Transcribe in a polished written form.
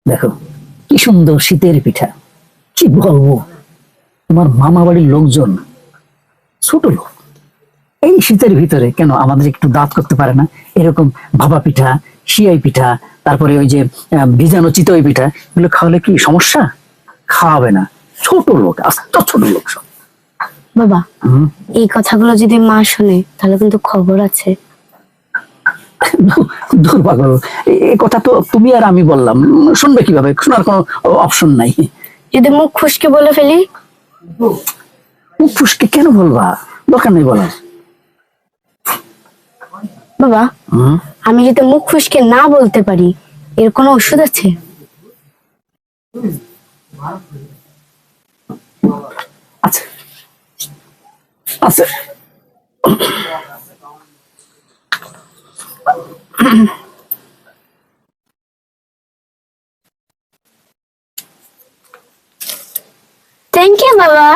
দেখো কি সুন্দর শীতের পিঠা, কি বলবো। তোমার মামা বাড়ির লোকজন ছোট লোক, এই শীতের ভিতরে কেন আমাদের একটু দাঁত করতে পারে না? এরকম ভাপা পিঠা, সিয়াই পিঠা, তারপরে ওই যে ভিজানো চিতই পিঠা, এগুলো খাওয়ালে কি সমস্যা? খাওয়াবে না, ছোট লোক, আস্ত ছোট লোক সব। বাবা, হুম। এই কথাগুলো যদি মা শুনে তাহলে কিন্তু খবর আছে। দুর্ভাগ্য, এই কথা তো তুমি আর আমি বললাম, শুনবে কিভাবে? শোনার কোনো অপশন নাই। যদি মুখ খুশকে বলে ফেলি? মুখ ফুসকে কেন বলবা? দরকার নেই বলার। বাবা, হুম। আমি যদি মুখ খুশকে না বলতে পারি, এর কোনো ওষুধ আছে? আচ্ছা আচ্ছা। থ্যাংক ইউ বাবা।